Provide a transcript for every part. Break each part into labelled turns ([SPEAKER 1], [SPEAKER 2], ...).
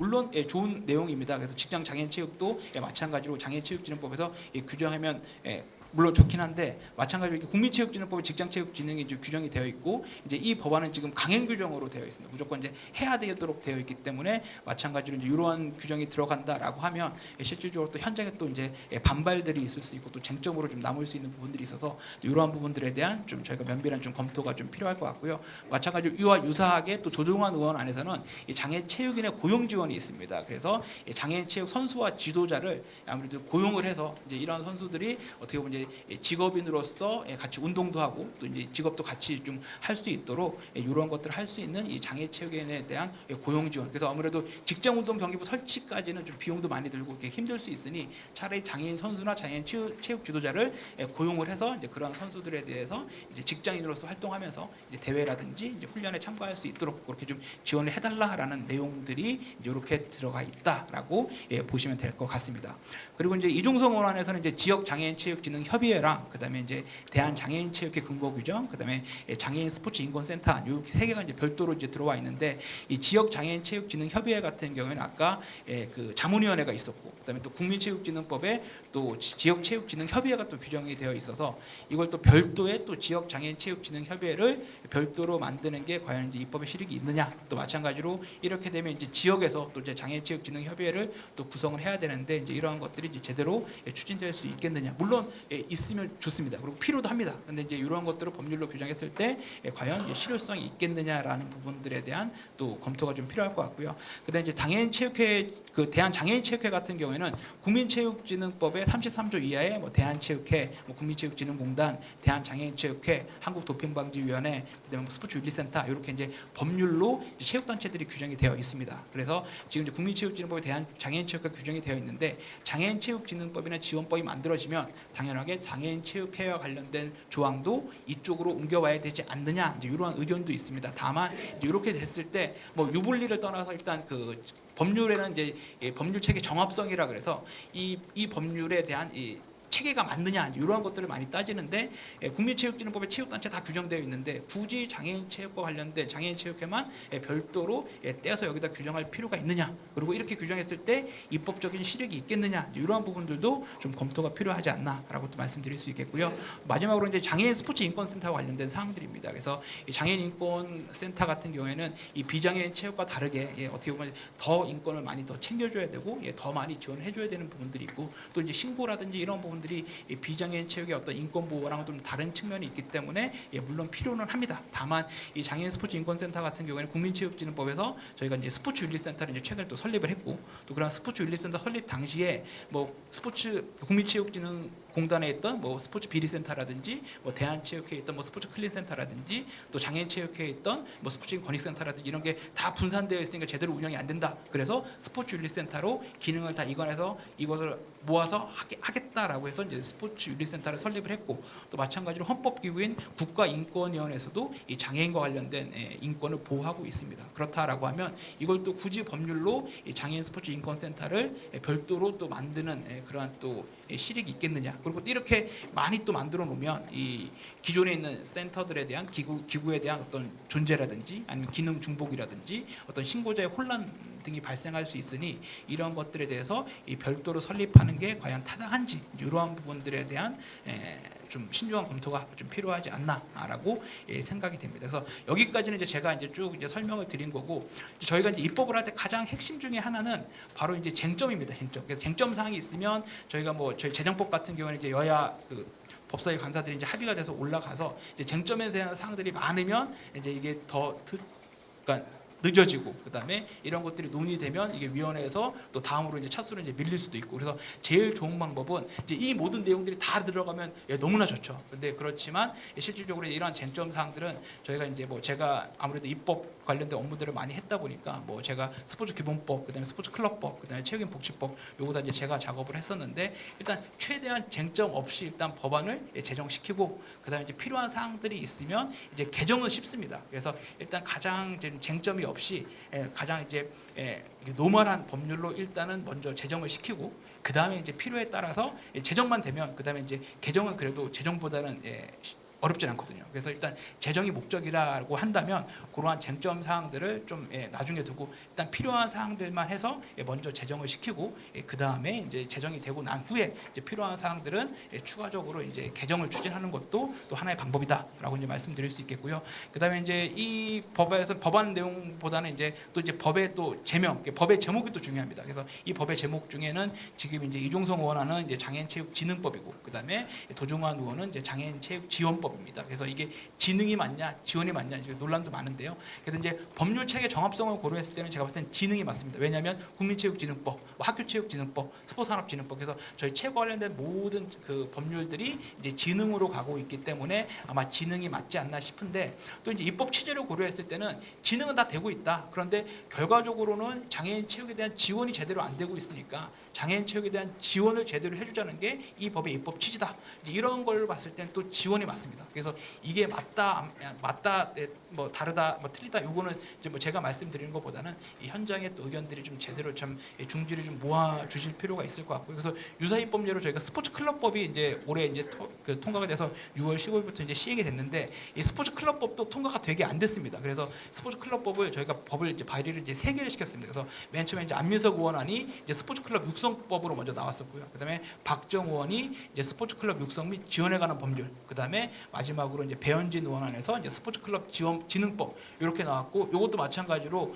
[SPEAKER 1] 물론 좋은 내용입니다. 그래서 직장 장애인 체육도 마찬가지로 장애인체육진흥법에서 규정하면 물론 좋긴 한데, 마찬가지로 이렇게 국민체육진흥법에 직장체육진흥이 이제 규정이 되어 있고, 이제 이 법안은 지금 강행 규정으로 되어 있습니다. 무조건 이제 해야 되도록 되어 있기 때문에 마찬가지로 이제 이러한 규정이 들어간다라고 하면 실질적으로 또 현장에 또 이제 반발들이 있을 수 있고 또 쟁점으로 좀 남을 수 있는 부분들이 있어서 이러한 부분들에 대한 좀 저희가 면밀한 좀 검토가 좀 필요할 것 같고요. 마찬가지로 이와 유사하게 또 조정환 의원 안에서는 이 장애 체육인의 고용 지원이 있습니다. 그래서 장애인 체육 선수와 지도자를 아무래도 고용을 해서 이제 이런 선수들이 어떻게 보면 이제 직업인으로서 같이 운동도 하고 또 이제 직업도 같이 좀 할 수 있도록 이런 것들을 할 수 있는 이 장애 체육인에 대한 고용 지원. 그래서 아무래도 직장 운동 경기부 설치까지는 좀 비용도 많이 들고 이렇게 힘들 수 있으니 차라리 장애인 선수나 장애인 체육 지도자를 고용을 해서 이제 그런 선수들에 대해서 이제 직장인으로서 활동하면서 이제 대회라든지 이제 훈련에 참가할 수 있도록 그렇게 좀 지원을 해달라라는 내용들이 이제 이렇게 들어가 있다라고 보시면 될 것 같습니다. 그리고 이제 이종성 원안에서는 이제 지역 장애인 체육진흥 협의회랑 그다음에 이제 대한 장애인 체육회 근거 규정, 그다음에 장애인 스포츠 인권센터 이렇게 세 개가 이제 별도로 이제 들어와 있는데, 이 지역 장애인 체육진흥 협의회 같은 경우에는 아까 그 자문위원회가 있었고, 그다음에 또 국민체육진흥법에 또 지역 체육진흥 협의회가 또 규정이 되어 있어서 이걸 또 별도의 또 지역 장애인 체육진흥 협의회를 별도로 만드는 게 과연 이제 입법의 실익이 있느냐, 또 마찬가지로 이렇게 되면 이제 지역에서 또 이제 장애인 체육진흥 협의회를 또 구성을 해야 되는데 이제 이러한 것들이 이제 제대로 추진될 수 있겠느냐. 물론 있으면 좋습니다. 그리고 필요도 합니다. 근데 이제 이러한 것들을 법률로 규정했을 때 과연 실효성이 있겠느냐라는 부분들에 대한 또 검토가 좀 필요할 것 같고요. 그다음에 이제 장애인체육회, 그 대한장애인체육회 같은 경우에는 국민체육진흥법의 33조 이하의 뭐 대한체육회, 뭐 국민체육진흥공단, 대한장애인체육회, 한국도핑방지위원회, 그다음에 뭐 스포츠윤리센터 이렇게 이제 법률로 이제 체육단체들이 규정이 되어 있습니다. 그래서 지금 이제 국민체육진흥법에 대한장애인체육회 규정이 되어 있는데, 장애인체육진흥법이나 지원법이 만들어지면 당연하게 장애인체육회와 관련된 조항도 이쪽으로 옮겨와야 되지 않느냐, 이제 이러한 의견도 있습니다. 다만 이제 이렇게 됐을 때 뭐 유불리를 떠나서 일단 그 법률에는 이제 법률 체계 정합성이라 그래서 이 법률에 대한 이 체계가 맞느냐 이러한 것들을 많이 따지는데, 국민체육진흥법에 체육단체 다 규정되어 있는데 굳이 장애인 체육과 관련된 장애인 체육회만 별도로 떼서 여기다 규정할 필요가 있느냐, 그리고 이렇게 규정했을 때 입법적인 실익이 있겠느냐, 이러한 부분들도 좀 검토가 필요하지 않나라고 또 말씀드릴 수 있겠고요. 마지막으로 이제 장애인 스포츠 인권센터와 관련된 사항들입니다. 그래서 이 장애인 인권센터 같은 경우에는 이 비장애인 체육과 다르게 어떻게 보면 더 인권을 많이 더 챙겨줘야 되고 더 많이 지원해줘야 되는 부분들이 있고, 또 이제 신고라든지 이런 부분들이 비장애인 체육의 어떤 인권 보호랑은 좀 다른 측면이 있기 때문에 물론 필요는 합니다. 다만 이 장애인 스포츠 인권센터 같은 경우에는 국민체육진흥법에서 저희가 이제 스포츠윤리센터를 이제 최근에 또 설립을 했고, 또 그런 스포츠윤리센터 설립 당시에 뭐 스포츠 국민체육진흥공단에 있던 뭐 스포츠 비리센터라든지 뭐 대한체육회에 있던 뭐 스포츠 클린센터라든지 또 장애인체육회에 있던 뭐 스포츠 권익센터라든지 이런 게 다 분산되어 있으니까 제대로 운영이 안 된다. 그래서 스포츠윤리센터로 기능을 다 이관해서 이것을 모아서 하겠다라고 해서 이제 스포츠윤리센터를 설립을 했고, 또 마찬가지로 헌법기구인 국가인권위원회에서도 이 장애인과 관련된 인권을 보호하고 있습니다. 그렇다라고 하면 이걸 또 굳이 법률로 이 장애인 스포츠 인권센터를 별도로 또 만드는 그러한 또 실익이 있겠느냐. 그리고 또 이렇게 많이 또 만들어 놓으면 이 기존에 있는 센터들에 대한 기구에 대한 어떤 존재라든지 아니면 기능 중복이라든지 어떤 신고자의 혼란 등이 발생할 수 있으니 이런 것들에 대해서 이 별도로 설립하는 게 과연 타당한지, 이러한 부분들에 대한 좀 신중한 검토가 좀 필요하지 않나라고 생각이 됩니다. 그래서 여기까지는 이제 제가 이제 쭉 이제 설명을 드린 거고, 저희가 이제 입법을 할 때 가장 핵심 중에 하나는 바로 이제 쟁점입니다. 쟁점. 그래서 쟁점 사항이 있으면 저희가 뭐 저희 재정법 같은 경우는 이제 여야 그 법사위 간사들이 이제 합의가 돼서 올라가서 이제 쟁점에 대한 사항들이 많으면 이제 이게 그러니까 늦어지고, 그다음에 이런 것들이 논의되면 이게 위원회에서 또 다음으로 이제 차수로 이제 밀릴 수도 있고, 그래서 제일 좋은 방법은 이제 이 모든 내용들이 다 들어가면 너무나 좋죠. 근데 그렇지만 실질적으로 이러한 쟁점 사항들은 저희가 이제 뭐 제가 아무래도 입법 관련된 업무들을 많이 했다 보니까 뭐 제가 스포츠 기본법, 그다음에 스포츠 클럽법, 그다음에 체육인 복지법 요거 다 이제 제가 작업을 했었는데, 일단 최대한 쟁점 없이 일단 법안을 제정시키고, 그다음에 이제 필요한 사항들이 있으면 이제 개정은 쉽습니다. 그래서 일단 가장 쟁점이 없이 가장 이제 노멀한 법률로 일단은 먼저 제정을 시키고, 그 다음에 이제 필요에 따라서 제정만 되면 그 다음에 이제 개정은 그래도 제정보다는 어렵진 않거든요. 그래서 일단 재정이 목적이라고 한다면 그러한 쟁점 사항들을 좀 나중에 두고 일단 필요한 사항들만 해서 먼저 재정을 시키고 그 다음에 이제 재정이 되고 난 후에 이제 필요한 사항들은 추가적으로 이제 개정을 추진하는 것도 또 하나의 방법이다라고 이제 말씀드릴 수 있겠고요. 그 다음에 이제 이 법에서 법안 내용보다는 이제 또 이제 법의 또 제명, 법의 제목이 또 중요합니다. 그래서 이 법의 제목 중에는 지금 이제 이종성 의원안은 이제 장애인체육진흥법이고 그 다음에 도종환 의원은 이제 장애인체육지원법입니다. 그래서 이게 지능이 맞냐 지원이 맞냐 이제 논란도 많은데요. 그래서 이제 법률 체계 정합성을 고려했을 때는 제가 봤을 때는 지능이 맞습니다. 왜냐하면 국민체육진흥법, 뭐 학교체육진흥법, 스포츠산업진흥법 그래서 저희 체육 관련된 모든 그 법률들이 이제 지능으로 가고 있기 때문에 아마 지능이 맞지 않나 싶은데 또 이제 입법 취지를 고려했을 때는 지능은 다 되고 있다. 그런데 결과적으로는 장애인 체육에 대한 지원이 제대로 안 되고 있으니까 장애인 체육에 대한 지원을 제대로 해주자는 게 이 법의 입법 취지다. 이제 이런 걸 봤을 때는 또 지원이 맞습니다. 그래서 이게 맞다, 뭐 다르다, 뭐 틀리다. 요거는 이제 뭐 제가 말씀드리는 것보다는 이 현장의 또 의견들이 좀 제대로 좀 중지를 좀 모아 주실 필요가 있을 것 같고요. 그래서 유사입법례로 저희가 스포츠 클럽법이 이제 올해 이제 통과가 돼서 6월 15일부터 이제 시행이 됐는데 이 스포츠 클럽법도 통과가 되게 안 됐습니다. 그래서 스포츠 클럽법을 저희가 법을 이제 발의를 이제 3개를 시켰습니다. 그래서 맨 처음에 이제 안민석 의원안이 이제 스포츠 클럽 육성법으로 먼저 나왔었고요. 그다음에 박정 의원이 이제 스포츠 클럽 육성 및 지원에 관한 법률, 그다음에 마지막으로 이제 배현진 의원안에서 이제 스포츠 클럽 지원 진흥법 이렇게 나왔고 이것도 마찬가지로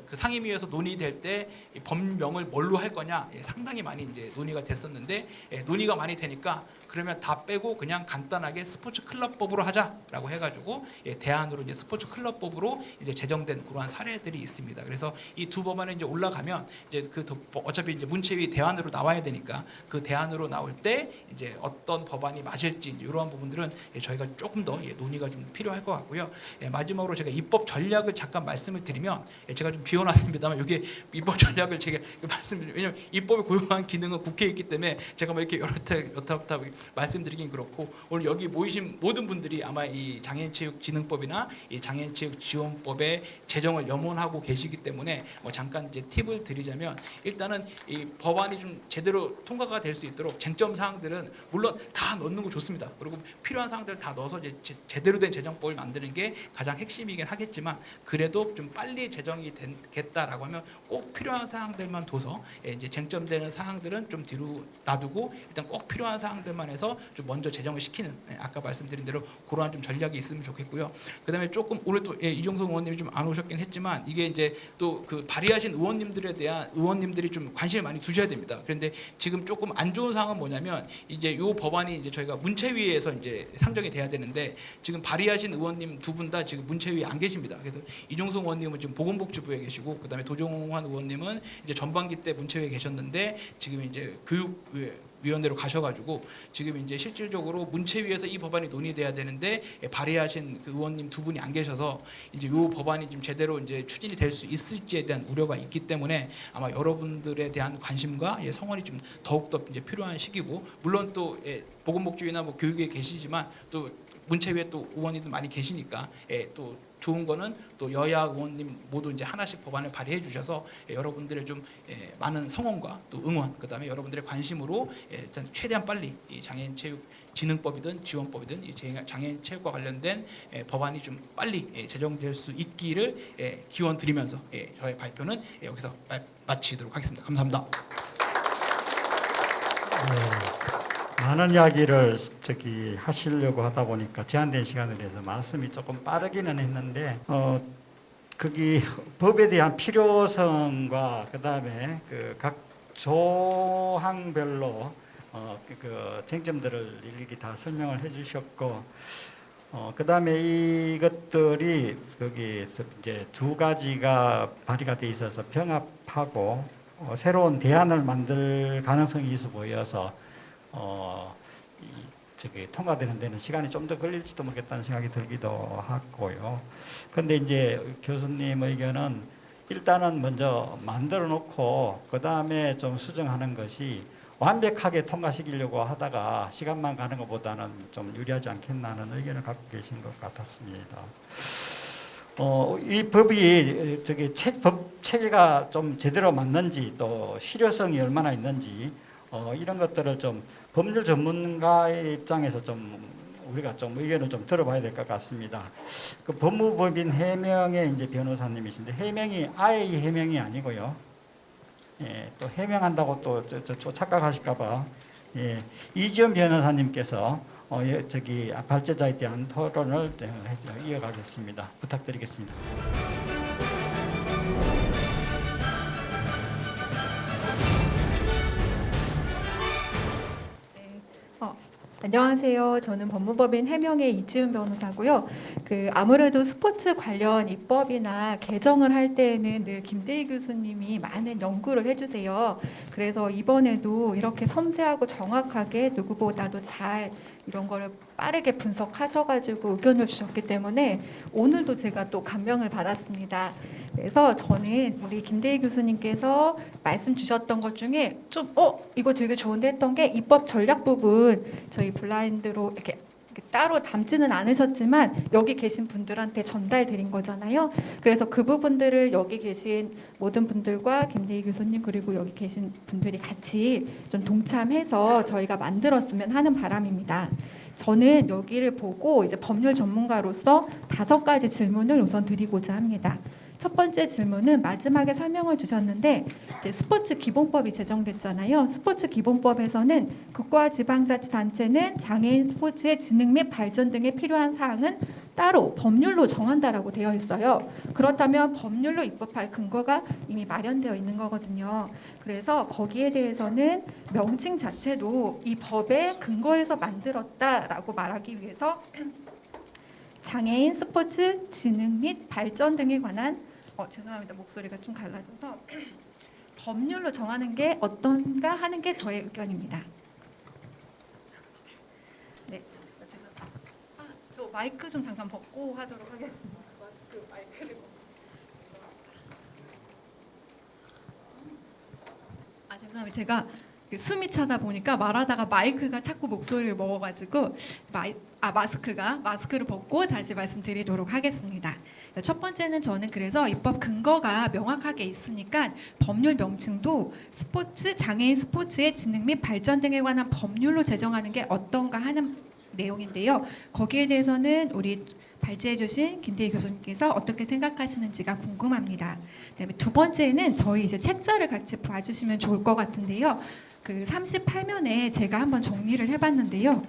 [SPEAKER 1] 그 상임위에서 논의될 때 법명을 뭘로 할 거냐 상당히 많이 이제 논의가 됐었는데 논의가 많이 되니까 그러면 다 빼고 그냥 간단하게 스포츠 클럽법으로 하자라고 해가지고 대안으로 이제 스포츠 클럽법으로 이제 제정된 그러한 사례들이 있습니다. 그래서 이 두 법안에 이제 올라가면 이제 어차피 이제 문체위 대안으로 나와야 되니까 그 대안으로 나올 때 이제 어떤 법안이 맞을지 이러한 부분들은 저희가 조금 더 논의가 좀 필요할 것 같고요. 마지막으로 제가 입법 전략을 잠깐 말씀을 드리면 제가 좀 비워놨습니다만 이게 입법 전략을 제가 말씀드리면 왜냐면 입법의 고유한 기능은 국회에 있기 때문에 제가 뭐 이렇게 여렇다 말씀드리긴 그렇고 오늘 여기 모이신 모든 분들이 아마 이 장애인체육진흥법이나 이 장애인체육지원법의 제정을 염원하고 계시기 때문에 잠깐 이제 팁을 드리자면 일단은 이 법안이 좀 제대로 통과가 될 수 있도록 쟁점 사항들은 물론 다 넣는 거 좋습니다. 그리고 필요한 사항들을 다 넣어서 이제 제대로 된 제정법을 만드는 게 가장 핵심이긴 하겠지만 그래도 좀 빨리 제정이 되겠다라고 하면 꼭 필요한 사항들만 둬서 이제 쟁점되는 사항들은 좀 뒤로 놔두고 일단 꼭 필요한 사항들만 해서 좀 먼저 제정을 시키는 아까 말씀드린 대로 그러한 좀 전략이 있으면 좋겠고요. 그다음에 조금 오늘 또 이종성 의원님이 좀 안 오셨긴 했지만 이게 이제 또 그 발의하신 의원님들에 대한 의원님들이 좀 관심을 많이 두셔야 됩니다. 그런데 지금 조금 안 좋은 상황은 뭐냐면 이제 요 법안이 이제 저희가 문체위에서 이제 상정이 돼야 되는데 지금 발의하신 의원님 두 분 다 지금 문체위에 안 계십니다. 그래서 이종성 의원님은 지금 보건복지부에 계시고 그다음에 도종환 의원님은 이제 전반기 때 문체위에 계셨는데 지금 이제 교육위원회로 가셔가지고 지금 이제 실질적으로 문체위에서 이 법안이 논의돼야 되는데 발의하신 그 의원님 두 분이 안 계셔서 이제 이 법안이 좀 제대로 이제 추진이 될 수 있을지에 대한 우려가 있기 때문에 아마 여러분들에 대한 관심과 성원이 좀 더욱 더 이제 필요한 시기고 물론 또 보건복지위나 뭐 교육에 계시지만 또 문체위에 또 의원님도 많이 계시니까 또 좋은 거는 또 여야 의원님 모두 이제 하나씩 법안을 발의해 주셔서 여러분들의 좀 많은 성원과 또 응원 그다음에 여러분들의 관심으로 일단 최대한 빨리 이 장애인 체육 진흥법이든 지원법이든 이 장애인 체육과 관련된 법안이 좀 빨리 제정될 수 있기를 기원 드리면서 저의 발표는 여기서 마치도록 하겠습니다. 감사합니다.
[SPEAKER 2] 많은 이야기를 하시려고 하다 보니까 제한된 시간을 위해서 말씀이 조금 빠르기는 했는데 거기 법에 대한 필요성과 그다음에 그 각 조항별로 그 쟁점들을 일일이 다 설명을 해주셨고 그다음에 이것들이 거기 이제 두 가지가 발의가 돼 있어서 병합하고 새로운 대안을 만들 가능성이 있어 보여서 통과되는 데는 시간이 좀 더 걸릴지도 모르겠다는 생각이 들기도 하고요. 그런데 이제 교수님 의견은 일단은 먼저 만들어 놓고 그 다음에 좀 수정하는 것이 완벽하게 통과시키려고 하다가 시간만 가는 것보다는 좀 유리하지 않겠나는 의견을 갖고 계신 것 같았습니다. 이 법이 법 체계가 좀 제대로 맞는지 또 실효성이 얼마나 있는지 이런 것들을 좀 법률 전문가의 입장에서 좀 우리가 좀 의견을 좀 들어봐야 될 것 같습니다. 그 법무법인 해명의 이제 변호사님이신데 해명이 아예 해명이 아니고요. 예, 또 해명한다고 또 착각하실까봐 이지연 변호사님께서 저기 발제자에 대한 토론을 이어가겠습니다. 부탁드리겠습니다.
[SPEAKER 3] 안녕하세요. 저는 법무법인 해명의 이지은 변호사고요. 아무래도 스포츠 관련 입법이나 개정을 할 때에는 늘 김대희 교수님이 많은 연구를 해주세요. 그래서 이번에도 이렇게 섬세하고 정확하게 누구보다도 잘 이런 거를 빠르게 분석하셔가지고 의견을 주셨기 때문에 오늘도 제가 또 감명을 받았습니다. 그래서 저는 우리 김대희 교수님께서 말씀 주셨던 것 중에 좀 이거 되게 좋은데 했던 게 입법 전략 부분 저희 블라인드로 이렇게 따로 담지는 않으셨지만 여기 계신 분들한테 전달드린 거잖아요. 그래서 그 부분들을 여기 계신 모든 분들과 김대희 교수님 그리고 여기 계신 분들이 같이 좀 동참해서 저희가 만들었으면 하는 바람입니다. 저는 여기를 보고 이제 법률 전문가로서 5가지 질문을 우선 드리고자 합니다. 첫 번째 질문은 마지막에 설명을 주셨는데 이제 스포츠 기본법이 제정됐잖아요. 스포츠 기본법에서는 국가와 지방자치단체는 장애인 스포츠의 진흥 및 발전 등에 필요한 사항은 따로 법률로 정한다라고 되어 있어요. 그렇다면 법률로 입법할 근거가 이미 마련되어 있는 거거든요. 그래서 거기에 대해서는 명칭 자체도 이 법의 근거에서 만들었다라고 말하기 위해서 장애인 스포츠 진흥 및 발전 등에 관한 죄송합니다. 목소리가 좀 갈라져서 법률로 정하는 게 어떤가 하는 게 저의 의견입니다. 네, 저 마이크 좀 잠깐 벗고 하도록 하겠습니다. 마이크를 죄송합니다. 제가 숨이 차다 보니까 말하다가 마이크가 자꾸 목소리를 먹어가지고 마스크를 벗고 다시 말씀드리도록 하겠습니다. 첫 번째는 저는 그래서 입법 근거가 명확하게 있으니까 법률 명칭도 장애인 스포츠의 진흥 및 발전 등에 관한 법률로 제정하는 게 어떤가 하는 내용인데요. 거기에 대해서는 우리 발제해 주신 김대희 교수님께서 어떻게 생각하시는지가 궁금합니다. 그다음에 두 번째는 저희 이제 책자를 같이 봐주시면 좋을 것 같은데요. 38면에 제가 한번 정리를 해봤는데요.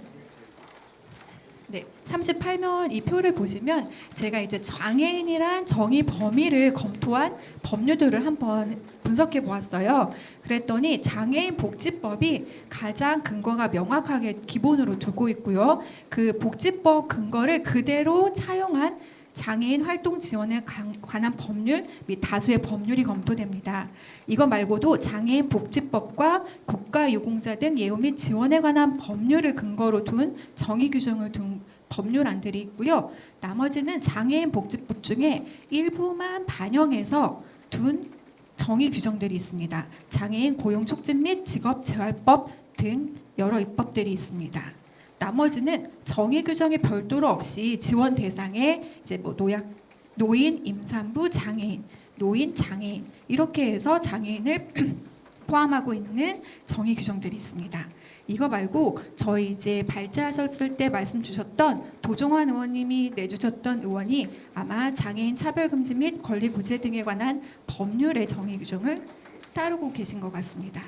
[SPEAKER 3] 네, 38면 이 표를 보시면 제가 이제 장애인이란 정의 범위를 검토한 법률들을 한번 분석해 보았어요. 그랬더니 장애인 복지법이 가장 근거가 명확하게 기본으로 두고 있고요. 그 복지법 근거를 그대로 차용한 장애인 활동 지원에 관한 법률 및 다수의 법률이 검토됩니다. 이거 말고도 장애인 복지법과 국가유공자 등 예우 및 지원에 관한 법률을 근거로 둔 정의 규정을 둔 법률안들이 있고요. 나머지는 장애인 복지법 중에 일부만 반영해서 둔 정의 규정들이 있습니다. 장애인 고용 촉진 및 직업 재활법 등 여러 입법들이 있습니다. 나머지는 정의 규정이 별도로 없이 지원 대상에 이제 노인, 임산부, 장애인, 노인, 장애인 이렇게 해서 장애인을 포함하고 있는 정의 규정들이 있습니다. 이거 말고 저희 이제 발제하셨을 때 말씀 주셨던 도종환 의원님이 내주셨던 의원이 아마 장애인 차별금지 및 권리구제 등에 관한 법률의 정의 규정을 따르고 계신 것 같습니다.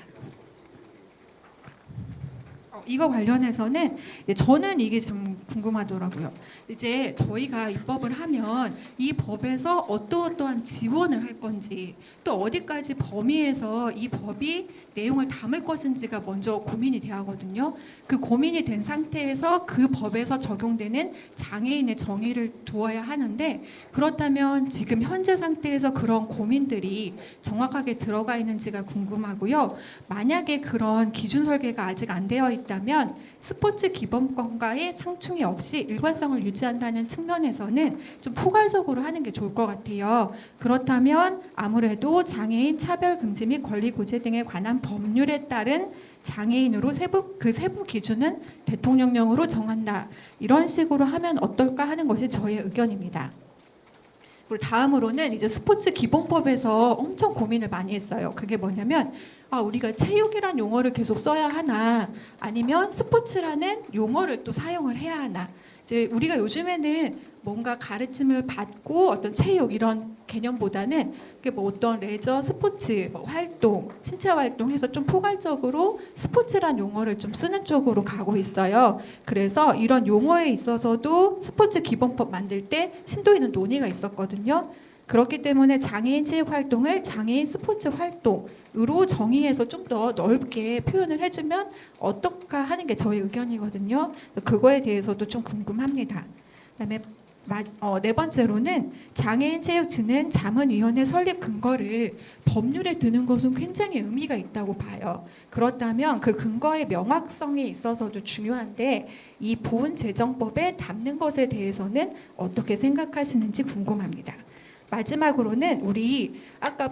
[SPEAKER 3] 이거 관련해서는 저는 이게 좀 궁금하더라고요. 이제 저희가 입법을 하면 이 법에서 어떠한 지원을 할 건지 또 어디까지 범위에서 이 법이 내용을 담을 것인지가 먼저 고민이 돼야 하거든요. 그 고민이 된 상태에서 그 법에서 적용되는 장애인의 정의를 두어야 하는데 그렇다면 지금 현재 상태에서 그런 고민들이 정확하게 들어가 있는지가 궁금하고요. 만약에 그런 기준 설계가 아직 안 되어 있다면 스포츠 기본권과의 상충이 없이 일관성을 유지한다는 측면에서는 좀 포괄적으로 하는 게 좋을 것 같아요. 그렇다면 아무래도 장애인 차별금지 및 권리구제 등에 관한 법률에 따른 장애인으로 세부 기준은 대통령령으로 정한다. 이런 식으로 하면 어떨까 하는 것이 저의 의견입니다. 그리고 다음으로는 이제 스포츠 기본법에서 엄청 고민을 많이 했어요. 그게 뭐냐면 우리가 체육이란 용어를 계속 써야 하나 아니면 스포츠라는 용어를 또 사용을 해야 하나. 이제 우리가 요즘에는 뭔가 가르침을 받고 어떤 체육 이런 개념보다는 그게 뭐 어떤 레저, 스포츠, 뭐 활동, 신체 활동해서 좀 포괄적으로 스포츠란 용어를 좀 쓰는 쪽으로 가고 있어요. 그래서 이런 용어에 있어서도 스포츠 기본법 만들 때 심도 있는 논의가 있었거든요. 그렇기 때문에 장애인 체육 활동을 장애인 스포츠 활동으로 정의해서 좀 더 넓게 표현을 해주면 어떨까 하는 게 저의 의견이거든요. 그거에 대해서도 좀 궁금합니다. 그다음에 네 번째로는 장애인 체육진흥 자문위원회 설립 근거를 법률에 두는 것은 굉장히 의미가 있다고 봐요. 그렇다면 그 근거의 명확성에 있어서도 중요한데 이 보훈재정법에 담는 것에 대해서는 어떻게 생각하시는지 궁금합니다. 마지막으로는 우리 아까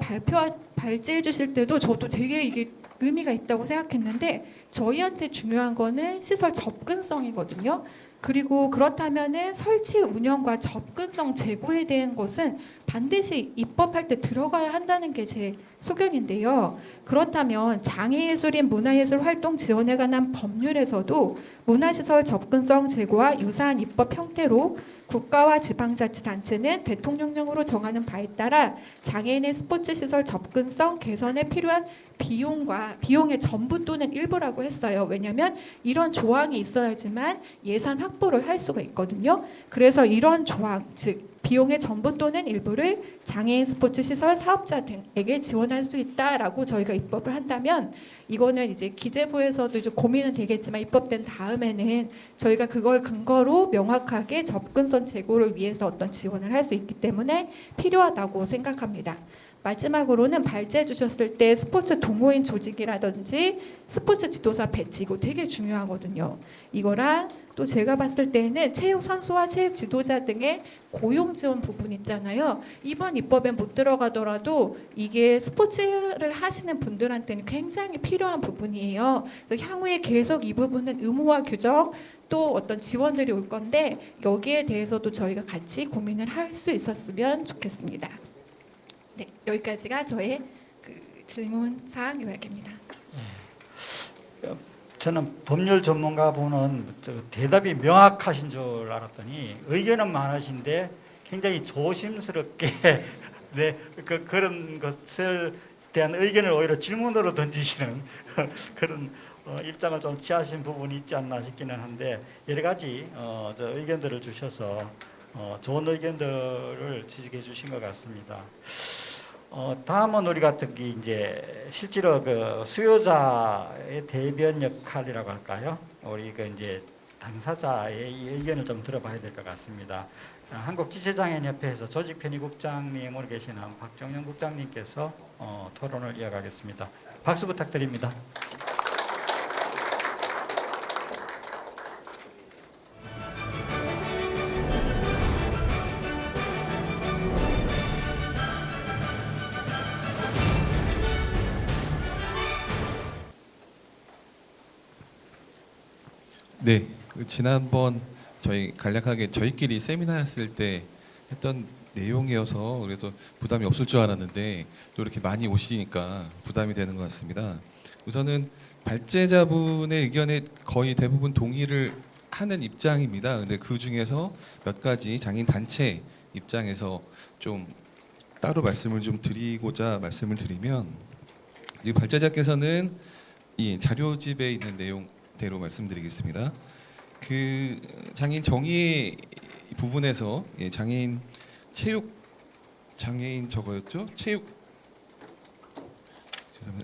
[SPEAKER 3] 발제해 주실 때도 저도 되게 이게 의미가 있다고 생각했는데 저희한테 중요한 거는 시설 접근성이거든요. 그리고 그렇다면은 설치 운영과 접근성 제고에 대한 것은 반드시 입법할 때 들어가야 한다는 게 제 소견인데요. 그렇다면 장애예술인 문화예술 활동 지원에 관한 법률에서도 문화시설 접근성 제고와 유사한 입법 형태로 국가와 지방자치단체는 대통령령으로 정하는 바에 따라 장애인의 스포츠 시설 접근성 개선에 필요한 비용의 전부 또는 일부라고 했어요. 왜냐하면 이런 조항이 있어야지만 예산 확보를 할 수가 있거든요. 그래서 이런 조항, 즉 비용의 전부 또는 일부를 장애인 스포츠 시설 사업자 등에게 지원할 수 있다라고 저희가 입법을 한다면 이거는 이제 기재부에서도 이제 고민은 되겠지만 입법된 다음에는 저희가 그걸 근거로 명확하게 접근성 제고를 위해서 어떤 지원을 할 수 있기 때문에 필요하다고 생각합니다. 마지막으로는 발제해 주셨을 때 스포츠 동호인 조직이라든지 스포츠 지도사 배치 이거 되게 중요하거든요. 이거랑 또 제가 봤을 때는 체육 선수와 체육 지도자 등의 고용 지원 부분 있잖아요. 이번 입법에 못 들어가더라도 이게 스포츠를 하시는 분들한테는 굉장히 필요한 부분이에요. 그래서 향후에 계속 이 부분은 의무화 규정 또 어떤 지원들이 올 건데 여기에 대해서도 저희가 같이 고민을 할 수 있었으면 좋겠습니다. 네, 여기까지가 저의 그 질문 사항 요약입니다.
[SPEAKER 2] 저는 법률 전문가분은 대답이 명확하신 줄 알았더니 의견은 많으신데 굉장히 조심스럽게 네, 그런 것을 대한 의견을 오히려 질문으로 던지시는 그런 입장을 좀 취하신 부분이 있지 않나 싶기는 한데 여러 가지 저 의견들을 주셔서 좋은 의견들을 지적해 주신 것 같습니다. 다음은 우리가 특히 이제 실제로 그 수요자의 대변 역할이라고 할까요? 우리 그 이제 당사자의 이 의견을 좀 들어봐야 될 것 같습니다. 한국지체장애인협회에서 조직편의국장님으로 계시는 박정영 국장님께서 토론을 이어가겠습니다. 박수 부탁드립니다.
[SPEAKER 4] 네, 지난번 저희 간략하게 저희끼리 세미나 했을 때 했던 내용이어서 그래도 부담이 없을 줄 알았는데 또 이렇게 많이 오시니까 부담이 되는 것 같습니다. 우선은 발제자분의 의견에 거의 대부분 동의를 하는 입장입니다. 근데 그 중에서 몇 가지 장애인 단체 입장에서 좀 따로 말씀을 좀 드리고자 말씀을 드리면 지금 발제자께서는 이 자료집에 있는 내용대로 말씀드리겠습니다. 그 장애인 정의 부분에서 장애인 저거였죠?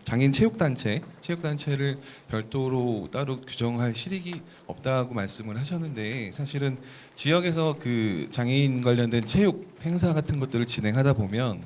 [SPEAKER 4] 장애인 체육단체를 별도로 따로 규정할 실익이 없다고 말씀을 하셨는데 사실은 지역에서 그 장애인 관련된 체육 행사 같은 것들을 진행하다 보면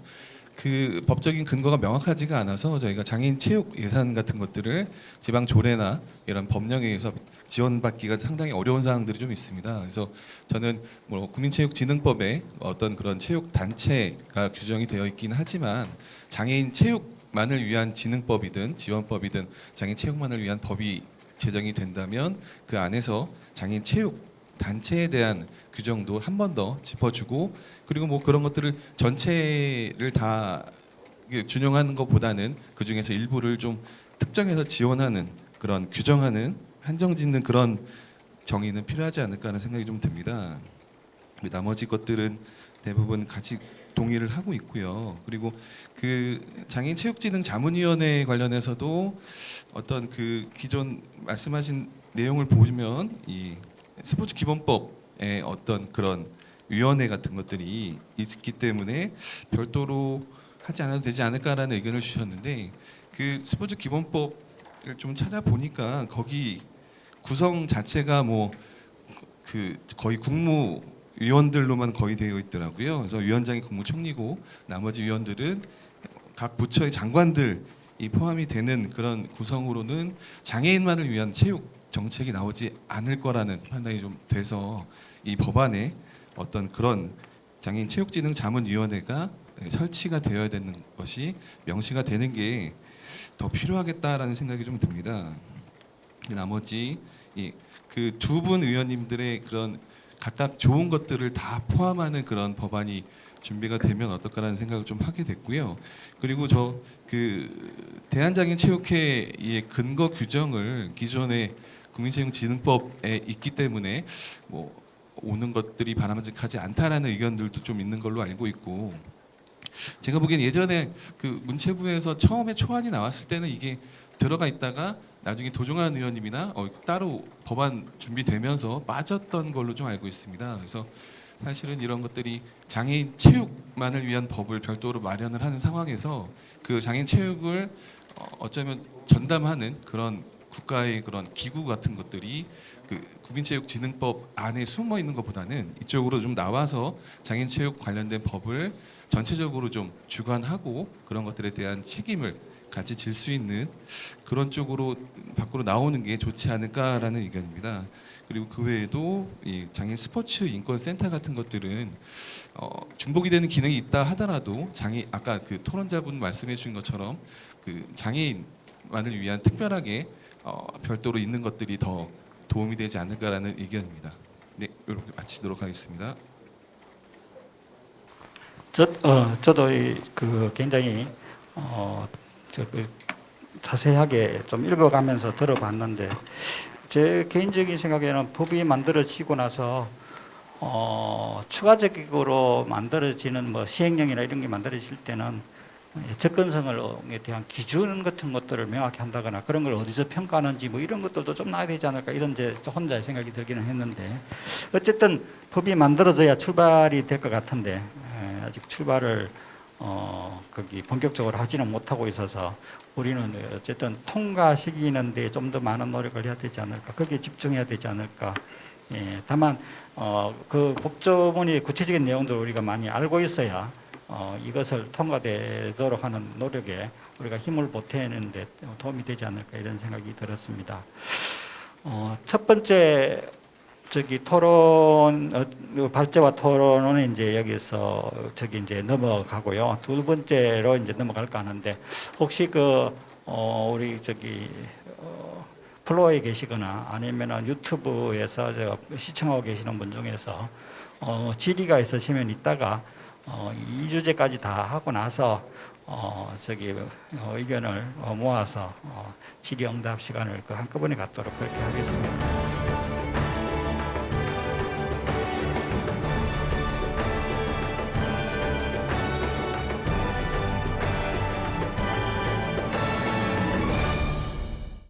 [SPEAKER 4] 그 법적인 근거가 명확하지가 않아서 저희가 장애인 체육 예산 같은 것들을 지방 조례나 이런 법령에 의해서 지원받기가 상당히 어려운 사항들이 좀 있습니다. 그래서 저는 뭐 국민체육진흥법에 어떤 그런 체육 단체가 규정이 되어 있긴 하지만 장애인 체육만을 위한 진흥법이든 지원법이든 장애인 체육만을 위한 법이 제정이 된다면 그 안에서 장애인 체육 단체에 대한 규정도 한 번 더 짚어주고 그리고 뭐 그런 것들을 전체를 다 이게 준용하는 것보다는 그 중에서 일부를 좀 특정해서 지원하는 그런 규정하는 한정짓는 그런 정의는 필요하지 않을까 하는 생각이 좀 듭니다. 나머지 것들은 대부분 같이 동의를 하고 있고요. 그리고 그 장애인 체육진흥 자문위원회 관련해서도 어떤 그 기존 말씀하신 내용을 보면 이 스포츠 기본법의 어떤 그런 위원회 같은 것들이 있기 때문에 별도로 하지 않아도 되지 않을까라는 의견을 주셨는데 그 스포츠 기본법을 좀 찾아보니까 거기 구성 자체가 뭐 그 거의 국무위원들로만 거의 되어 있더라고요. 그래서 위원장이 국무총리고 나머지 위원들은 각 부처의 장관들이 포함이 되는 그런 구성으로는 장애인만을 위한 체육 정책이 나오지 않을 거라는 판단이 좀 돼서 이 법안에 어떤 그런 장애인 체육진흥 자문위원회가 설치가 되어야 되는 것이 명시가 되는 게 더 필요하겠다라는 생각이 좀 듭니다. 나머지 그 두 분 의원님들의 그런 각각 좋은 것들을 다 포함하는 그런 법안이 준비가 되면 어떨까라는 생각을 좀 하게 됐고요. 그리고 저 그 대한장애인체육회의 근거 규정을 기존의 국민체육진흥법에 있기 때문에 뭐 오는 것들이 바람직하지 않다라는 의견들도 좀 있는 걸로 알고 있고 제가 보기엔 예전에 그 문체부에서 처음에 초안이 나왔을 때는 이게 들어가 있다가 나중에 도종환 의원님이나 따로 법안 준비되면서 빠졌던 걸로 좀 알고 있습니다. 그래서 사실은 이런 것들이 장애인 체육만을 위한 법을 별도로 마련을 하는 상황에서 그 장애인 체육을 어쩌면 전담하는 그런 국가의 그런 기구 같은 것들이 그 국민체육진흥법 안에 숨어 있는 것보다는 이쪽으로 좀 나와서 장애인 체육 관련된 법을 전체적으로 좀 주관하고 그런 것들에 대한 책임을 같이 질 수 있는 그런 쪽으로 밖으로 나오는 게 좋지 않을까라는 의견입니다. 그리고 그 외에도 이 장애인 스포츠 인권 센터 같은 것들은 중복이 되는 기능이 있다 하더라도 아까 그 토론자분 말씀해 주신 것처럼 그 장애인만을 위한 특별하게 별도로 있는 것들이 더 도움이 되지 않을까라는 의견입니다. 네, 이렇게 마치도록 하겠습니다.
[SPEAKER 2] 저도 그 굉장히 자세하게 좀 읽어가면서 들어봤는데 제 개인적인 생각에는 법이 만들어지고 나서 추가적으로 만들어지는 뭐 시행령이나 이런 게 만들어질 때는 접근성에 대한 기준 같은 것들을 명확히 한다거나 그런 걸 어디서 평가하는지 뭐 이런 것들도 좀 나야 되지 않을까 이런 제 혼자의 생각이 들기는 했는데 어쨌든 법이 만들어져야 출발이 될 것 같은데 아직 출발을 거기 본격적으로 하지는 못하고 있어서 우리는 어쨌든 통과시키는데 좀 더 많은 노력을 해야 되지 않을까 거기에 집중해야 되지 않을까. 다만 그 법조문의 구체적인 내용들을 우리가 많이 알고 있어야 이것을 통과되도록 하는 노력에 우리가 힘을 보태는 데 도움이 되지 않을까 이런 생각이 들었습니다. 첫 번째 토론 발제와 토론은 이제 여기서 이제 넘어가고요. 두 번째로 이제 넘어갈까 하는데 혹시 우리 플로어에 계시거나 아니면은 유튜브에서 시청하고 계시는 분 중에서 질의가 있으시면 이따가 이 주제까지 다 하고 나서 의견을 모아서 질의응답 시간을 한꺼번에 갖도록 그렇게 하겠습니다.